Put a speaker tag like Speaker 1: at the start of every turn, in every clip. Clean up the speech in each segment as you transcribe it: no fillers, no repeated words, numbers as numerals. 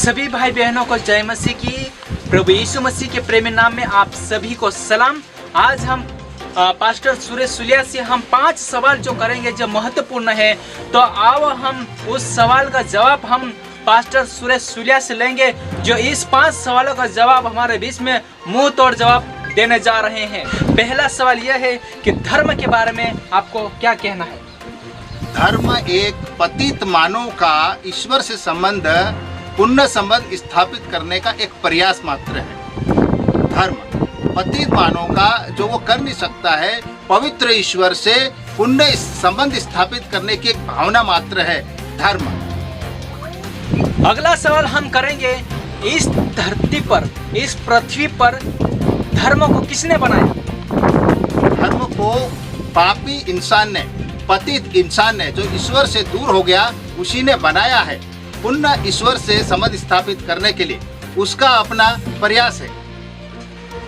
Speaker 1: सभी भाई बहनों को जय मसीह की। प्रभु यीशु मसीह के प्रेमी नाम में आप सभी को सलाम। आज हम पास्टर सुरेश सुलिया से हम 5 सवाल जो करेंगे जो महत्वपूर्ण है। तो आओ हम उस सवाल का जवाब हम पास्टर सुरेश सुलिया से लेंगे, जो इस 5 सवालों का जवाब हमारे बीच में मुंह तोड़ जवाब देने जा रहे हैं। पहला सवाल यह है कि धर्म के बारे में आपको क्या कहना है?
Speaker 2: धर्म एक पतित मानव का ईश्वर से संबंध, पुण्य संबंध स्थापित करने का एक प्रयास मात्र है। धर्म पतित मानव का जो वो कर नहीं सकता है, पवित्र ईश्वर से पुण्य संबंध स्थापित करने की एक भावना मात्र है धर्म।
Speaker 1: अगला सवाल हम करेंगे, इस धरती पर, इस पृथ्वी पर धर्म को किसने बनाया?
Speaker 2: धर्म को पापी इंसान ने, पतित इंसान ने, जो ईश्वर से दूर हो गया, उसी ने बनाया है। पुण्य ईश्वर से संबंध स्थापित करने के लिए उसका अपना प्रयास है।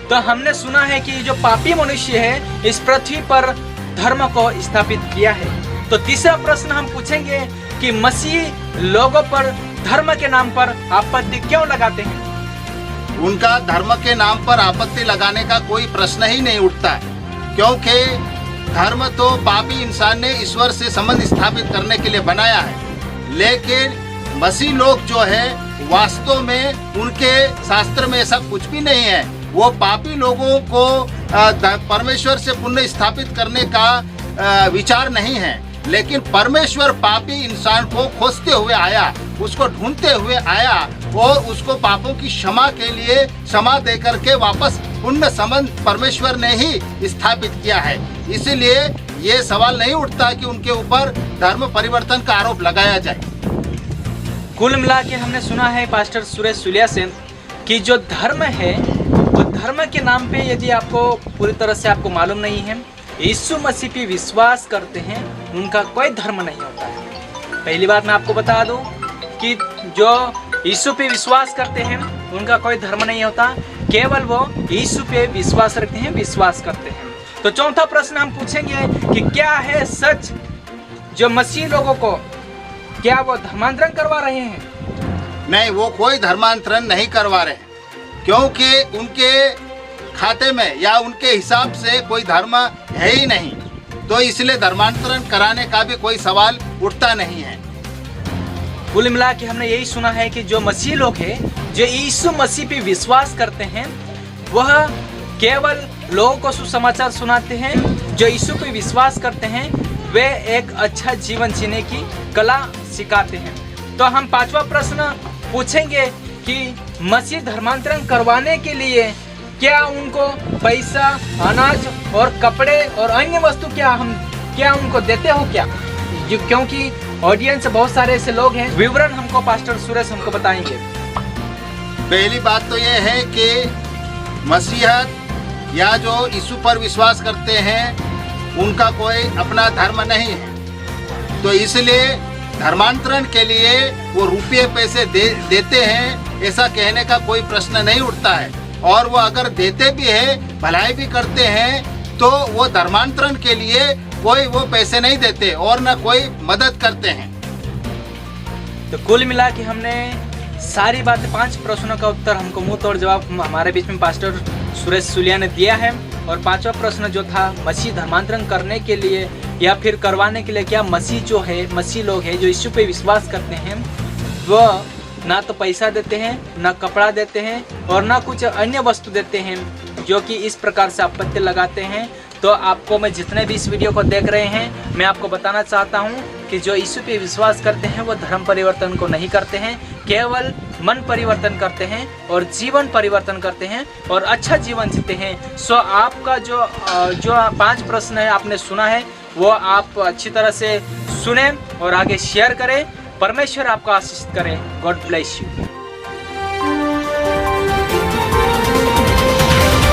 Speaker 1: तो हमने सुना है कि जो पापी मनुष्य है इस पृथ्वी पर धर्म को स्थापित किया है। तो तीसरा प्रश्न हम पूछेंगे कि मसीह लोगों पर धर्म के नाम पर आपत्ति क्यों लगाते हैं?
Speaker 2: उनका धर्म के नाम पर आपत्ति लगाने का कोई प्रश्न ही नहीं उठता, क्योंकि धर्म तो पापी इंसान ने ईश्वर से संबंध स्थापित करने के लिए बनाया है। लेकिन मसीह लोग जो है वास्तव में उनके शास्त्र में ऐसा कुछ भी नहीं है। वो पापी लोगों को परमेश्वर से पुण्य स्थापित करने का विचार नहीं है, लेकिन परमेश्वर पापी इंसान को खोजते हुए आया, उसको ढूंढते हुए आया और उसको पापों की क्षमा के लिए क्षमा दे करके वापस पुण्य संबंध परमेश्वर ने ही स्थापित किया है। इसीलिए ये सवाल नहीं उठता कि उनके ऊपर धर्म परिवर्तन का आरोप लगाया जाए।
Speaker 1: कुल मिला के हमने सुना है पास्टर सुरेश सुलिया से कि जो धर्म है, वो धर्म के नाम पे यदि आपको पूरी तरह से आपको मालूम नहीं है, यीशु मसीह पे विश्वास करते हैं, उनका कोई धर्म नहीं होता है। पहली बात मैं आपको बता दूं कि जो यीशु पे विश्वास करते हैं उनका कोई धर्म नहीं होता, केवल वो यीशु पे विश्वास रखते हैं, विश्वास करते हैं। तो चौथा प्रश्न हम पूछेंगे कि क्या है सच, जो मसीह लोगों को क्या वो धर्मांतरण करवा रहे हैं?
Speaker 2: नहीं, वो कोई धर्मांतरण नहीं करवा रहे, क्योंकि उनके खाते में या उनके हिसाब से कोई धर्म है ही नहीं। तो इसलिए धर्मांतरण कराने का भी कोई सवाल उठता नहीं है।
Speaker 1: कुल मिला के हमने यही सुना है कि जो मसीह लोग हैं, जो यीशु मसीह पे विश्वास करते हैं, वह केवल लोगों को सुसमाचार सुनाते हैं। जो यीशु पे विश्वास करते हैं वे एक अच्छा जीवन जीने की कला सिखाते हैं। तो हम 5वां प्रश्न पूछेंगे कि मसीह धर्मांतरण करवाने के लिए क्या उनको पैसा, अनाज और कपड़े और अन्य वस्तु क्या उनको देते हो क्या? क्योंकि ऑडियंस बहुत सारे ऐसे लोग हैं। विवरण हमको पास्टर सुरेश हमको बताएंगे।
Speaker 2: पहली बात तो यह है कि मसीहत या जो यीशु पर विश्वास करते हैं उनका कोई अपना धर्म नहीं है। तो इसलिए धर्मांतरण के लिए वो रुपये पैसे देते हैं, ऐसा कहने का कोई प्रश्न नहीं उठता है। और वो अगर देते भी है, भलाई भी करते हैं, तो वो धर्मांतरण के लिए कोई वो पैसे नहीं देते और न कोई मदद करते हैं।
Speaker 1: तो कुल मिला के हमने सारी बातें, 5 प्रश्नों का उत्तर हमको मुंह तोड़ जवाब हमारे बीच में पास्टर सुरेश सुलिया ने दिया है। और 5वां प्रश्न जो था, मसीह धर्मांतरण करने के लिए या फिर करवाने के लिए क्या मसीह जो है, मसीह लोग हैं जो यीशु पे विश्वास करते हैं, वह ना तो पैसा देते हैं, ना कपड़ा देते हैं और ना कुछ अन्य वस्तु देते हैं, जो कि इस प्रकार से आपत्ति लगाते हैं। तो आपको मैं जितने भी इस वीडियो को देख रहे हैं, मैं आपको बताना चाहता हूं कि जो यीशु पे विश्वास करते हैं वो धर्म परिवर्तन को नहीं करते हैं, केवल मन परिवर्तन करते हैं और जीवन परिवर्तन करते हैं और अच्छा जीवन जीते हैं। सो आपका जो 5 प्रश्न है आपने सुना है, वो आप अच्छी तरह से सुने और आगे शेयर करें। परमेश्वर आपका आशीष करे। God bless you.